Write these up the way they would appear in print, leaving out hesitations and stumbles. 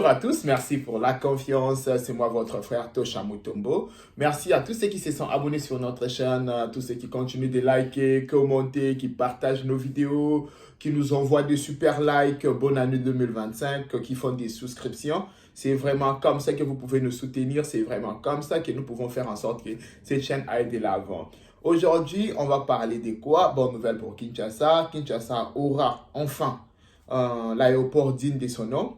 à tous, merci pour la confiance. C'est moi, votre frère Tosha Mutombo. Merci à tous ceux qui se sont abonnés sur notre chaîne, à tous ceux qui continuent de liker, commenter, qui partagent nos vidéos, qui nous envoient des super likes. Bonne année 2025, qui font des souscriptions. C'est vraiment comme ça que vous pouvez nous soutenir. C'est vraiment comme ça que nous pouvons faire en sorte que cette chaîne aille de l'avant. Aujourd'hui, on va parler de quoi? Bonne nouvelle pour Kinshasa. Kinshasa aura enfin l'aéroport digne de son nom.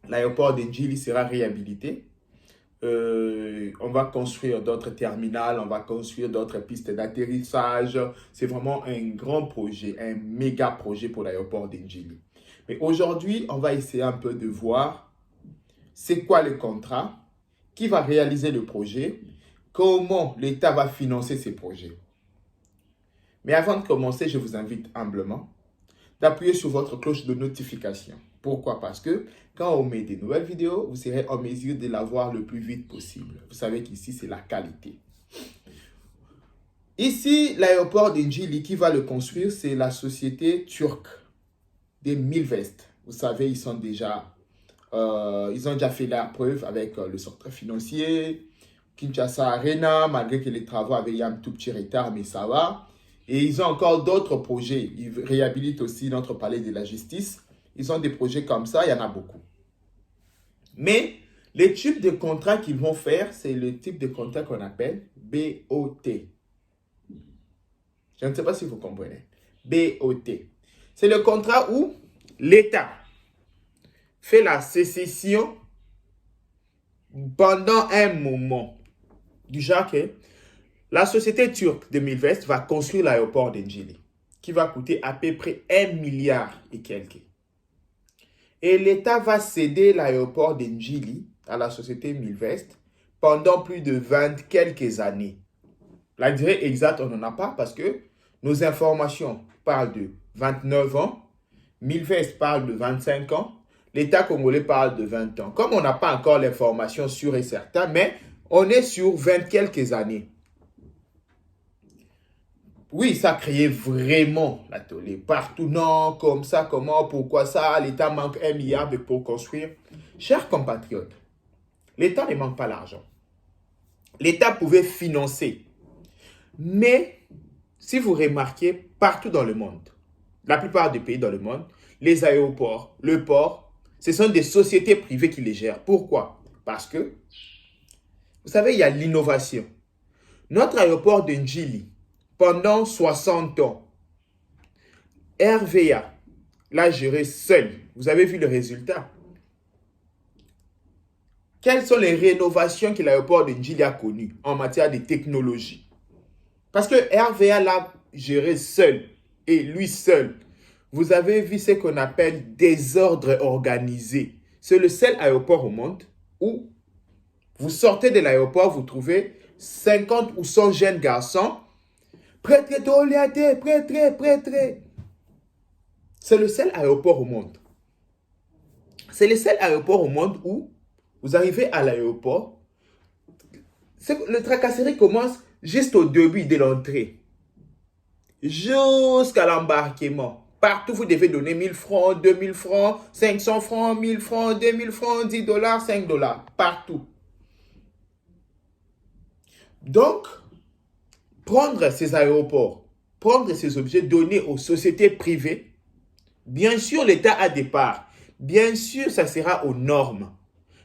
L'aéroport de Njili sera réhabilité. On va construire d'autres terminales, on va construire d'autres pistes d'atterrissage. C'est vraiment un grand projet, un méga projet pour l'aéroport de Njili. Mais aujourd'hui, on va essayer un peu de voir c'est quoi le contrat, qui va réaliser le projet, comment l'État va financer ces projets. Mais avant de commencer, je vous invite humblement d'appuyer sur votre cloche de notification. Pourquoi? Parce que quand on met des nouvelles vidéos, vous serez en mesure de la voir le plus vite possible. Vous savez qu'ici, c'est la qualité. Ici, l'aéroport d'Njili, qui va le construire, c'est la société turque des Milvest. Vous savez, ils ont déjà fait la preuve avec le secteur financier, Kinshasa Arena, malgré que les travaux avaient un tout petit retard, mais ça va. Et ils ont encore d'autres projets. Ils réhabilitent aussi notre palais de la justice. Ils ont des projets comme ça, il y en a beaucoup. Mais les types de contrats qu'ils vont faire, c'est le type de contrat qu'on appelle BOT. Je ne sais pas si vous comprenez. BOT. C'est le contrat où l'État fait la sécession pendant un moment. Du genre que la société turque de Milvest va construire l'aéroport d'Njili, qui va coûter à peu près 1 milliard et quelques. Et l'État va céder l'aéroport d'Njili à la société Milvest pendant plus de 20 quelques années. La durée exacte, on n'en a pas parce que nos informations parlent de 29 ans, Milvest parle de 25 ans, l'État congolais parle de 20 ans. Comme on n'a pas encore l'information sûre et certaine, mais on est sur 20 quelques années. Oui, ça créait vraiment la tollée partout. Non, comme ça, comment, pourquoi ça? L'État manque 1 milliard pour construire. Chers compatriotes, l'État ne manque pas l'argent. L'État pouvait financer. Mais, si vous remarquez, partout dans le monde, la plupart des pays dans le monde, les aéroports, le port, ce sont des sociétés privées qui les gèrent. Pourquoi? Parce que, vous savez, il y a l'innovation. Notre aéroport de Njili, pendant 60 ans, RVA l'a géré seul. Vous avez vu le résultat. Quelles sont les rénovations que l'aéroport de Njili a connues en matière de technologie? Parce que RVA l'a géré seul et lui seul. Vous avez vu ce qu'on appelle désordre organisé. C'est le seul aéroport au monde où vous sortez de l'aéroport, vous trouvez 50 ou 100 jeunes garçons prêtré. C'est le seul aéroport au monde. C'est le seul aéroport au monde où vous arrivez à l'aéroport. Le tracasserie commence juste au début de l'entrée. Jusqu'à l'embarquement. Partout, vous devez donner 1000 francs, 2000 francs, 500 francs, 1000 francs, 2000 francs, 10 dollars, 5 dollars. Partout. Donc, prendre ces aéroports, prendre ces objets, donner aux sociétés privées, bien sûr, l'État a des parts. Bien sûr, ça sera aux normes.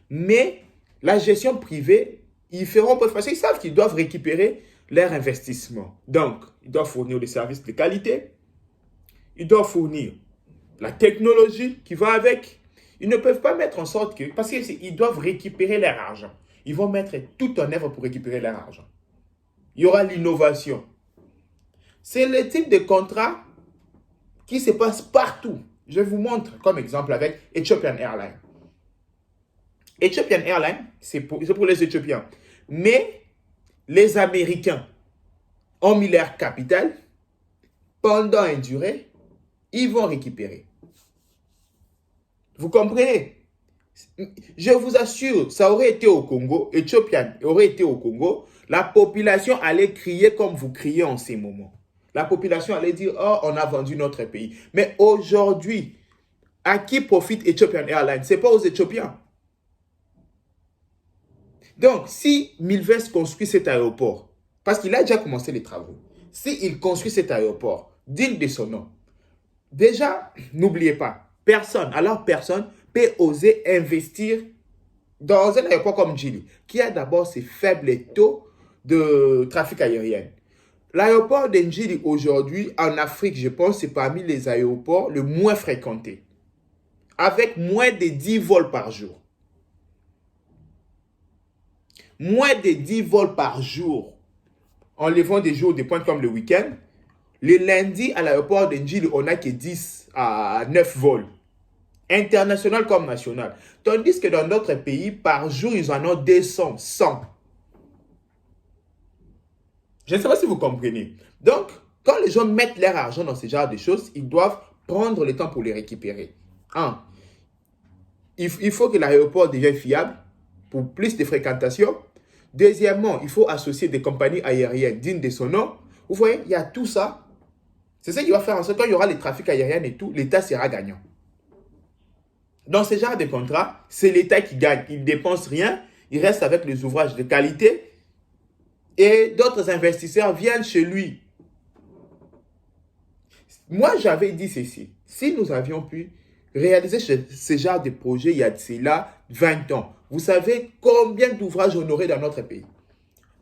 Mais la gestion privée, ils feront parce qu'ils savent qu'ils doivent récupérer leur investissement. Donc, ils doivent fournir des services de qualité. Ils doivent fournir la technologie qui va avec. Ils ne peuvent pas mettre en sorte que... Parce qu'ils doivent récupérer leur argent. Ils vont mettre tout en œuvre pour récupérer leur argent. Il y aura l'innovation. C'est le type de contrat qui se passe partout. Je vous montre comme exemple avec Ethiopian Airlines. Ethiopian Airlines, c'est pour les Éthiopiens. Mais les Américains ont mis leur capital. Pendant une durée, ils vont récupérer. Vous comprenez? Je vous assure, ça aurait été au Congo, Ethiopian aurait été au Congo, la population allait crier comme vous criez en ces moments. La population allait dire, oh, on a vendu notre pays. Mais aujourd'hui, À qui profite Ethiopian Airlines? Ce n'est pas aux Éthiopiens. Donc, si Milvest construit cet aéroport, parce qu'il a déjà commencé les travaux, s'il construit cet aéroport digne de son nom, déjà, n'oubliez pas, personne peut oser investir dans un aéroport comme Djili, qui a d'abord ses faibles taux de trafic aérien. L'aéroport de Djili aujourd'hui, en Afrique, je pense, c'est parmi les aéroports le moins fréquentés, avec moins de 10 vols par jour. Moins de 10 vols par jour, enlevant des jours de pointe comme le week-end. Le lundi, à l'aéroport de Djili, on n'a que 10 à 9 vols, international comme national. Tandis que dans d'autres pays, par jour, ils en ont 200, 100. Je ne sais pas si vous comprenez. Donc, quand les gens mettent leur argent dans ce genre de choses, ils doivent prendre le temps pour les récupérer. Il faut que l'aéroport devienne fiable pour plus de fréquentation. Deuxièmement, il faut associer des compagnies aériennes dignes de son nom. Vous voyez, il y a tout ça. C'est ça qui va faire en sorte que quand il y aura les trafics aériens et tout, l'État sera gagnant. Dans ce genre de contrat, c'est l'État qui gagne. Il ne dépense rien, il reste avec les ouvrages de qualité et d'autres investisseurs viennent chez lui. Moi, j'avais dit ceci. Si nous avions pu réaliser ce genre de projet il y a cela 20 ans, vous savez combien d'ouvrages on aurait dans notre pays?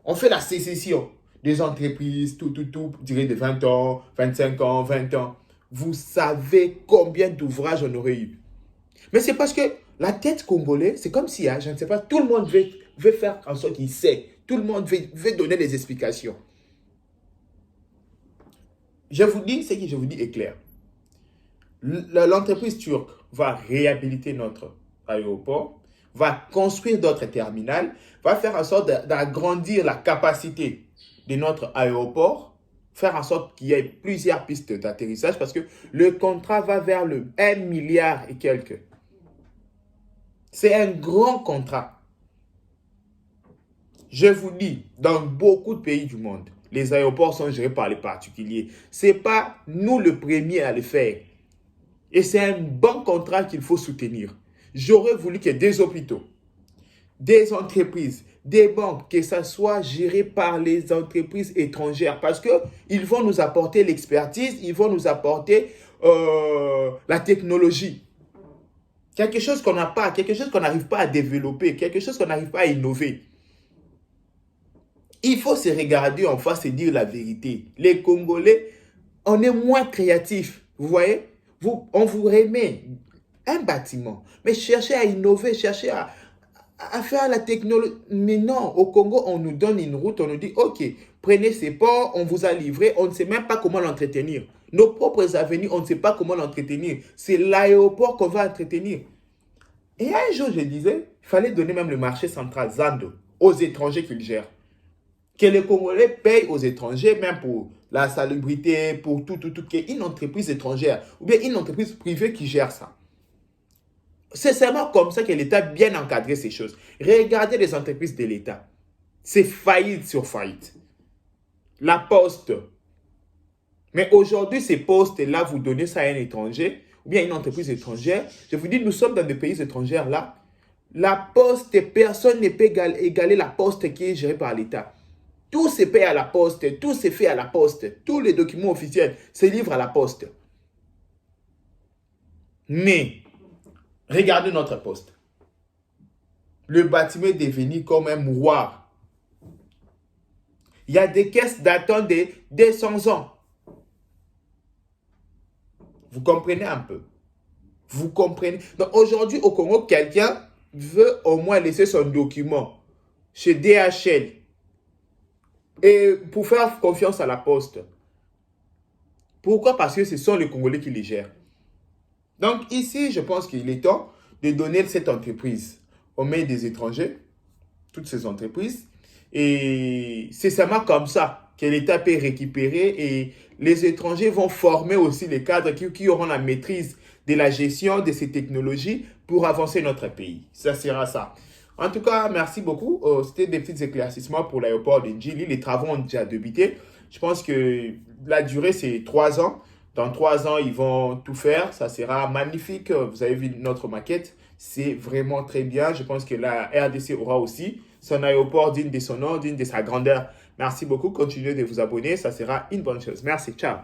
On fait la sécession des entreprises, tout, durée de 20 ans, 25 ans, 20 ans. Vous savez combien d'ouvrages on aurait eu? Mais c'est parce que la tête congolaise, c'est comme si, je ne sais pas, tout le monde veut faire en sorte qu'il sait. Tout le monde veut donner des explications. Je vous dis, ce que je vous dis est clair. L'entreprise turque va réhabiliter notre aéroport, va construire d'autres terminals, va faire en sorte d'agrandir la capacité de notre aéroport, faire en sorte qu'il y ait plusieurs pistes d'atterrissage parce que le contrat va vers le 1 milliard et quelques. C'est un grand contrat. Je vous dis, dans beaucoup de pays du monde, les aéroports sont gérés par les particuliers. Ce n'est pas nous le premier à le faire. Et c'est un bon contrat qu'il faut soutenir. J'aurais voulu que des hôpitaux, des entreprises, des banques, que ça soit géré par les entreprises étrangères parce qu'ils vont nous apporter l'expertise, ils vont nous apporter la technologie. Quelque chose qu'on n'a pas, quelque chose qu'on n'arrive pas à développer, quelque chose qu'on n'arrive pas à innover. Il faut se regarder en face et dire la vérité. Les Congolais, on est moins créatifs. Vous voyez? On vous remet un bâtiment, mais cherchez à innover, cherchez à faire la technologie. Mais non, au Congo, on nous donne une route, on nous dit, ok, prenez ces ports, on vous a livré, on ne sait même pas comment l'entretenir. Nos propres avenues, on ne sait pas comment l'entretenir. C'est l'aéroport qu'on va entretenir. Et un jour, je disais, il fallait donner même le marché central Zando aux étrangers qui le gèrent. Que les Congolais payent aux étrangers, même pour la salubrité, pour tout, qu'il y ait une entreprise étrangère ou bien une entreprise privée qui gère ça. C'est seulement comme ça que l'État a bien encadré ces choses. Regardez les entreprises de l'État. C'est faillite sur faillite. La Poste. Mais aujourd'hui, ces postes-là, vous donnez ça à un étranger ou bien à une entreprise étrangère. Je vous dis, nous sommes dans des pays étrangers là. La Poste, personne ne peut égaler la Poste qui est gérée par l'État. Tout se paye à la Poste, tout se fait à la Poste. Tous les documents officiels se livrent à la Poste. Mais, regardez notre Poste. Le bâtiment est devenu comme un mouroir. Il y a des caisses datant de 200 ans. Vous comprenez un peu? Vous comprenez? Donc aujourd'hui, au Congo, quelqu'un veut au moins laisser son document chez DHL. Et pour faire confiance à la Poste. Pourquoi? Parce que ce sont les Congolais qui les gèrent. Donc ici, je pense qu'il est temps de donner cette entreprise aux mains des étrangers, toutes ces entreprises. Et c'est seulement comme ça que l'État peut récupérer et les étrangers vont former aussi les cadres qui auront la maîtrise de la gestion de ces technologies pour avancer notre pays. Ça sera ça. En tout cas, merci beaucoup. C'était des petits éclaircissements pour l'aéroport de Djili. Les travaux ont déjà débuté. Je pense que la durée, c'est 3 ans. Dans 3 ans, ils vont tout faire. Ça sera magnifique. Vous avez vu notre maquette. C'est vraiment très bien. Je pense que la RDC aura aussi son aéroport digne de son nom, digne de sa grandeur. Merci beaucoup. Continuez de vous abonner. Ça sera une bonne chose. Merci. Ciao.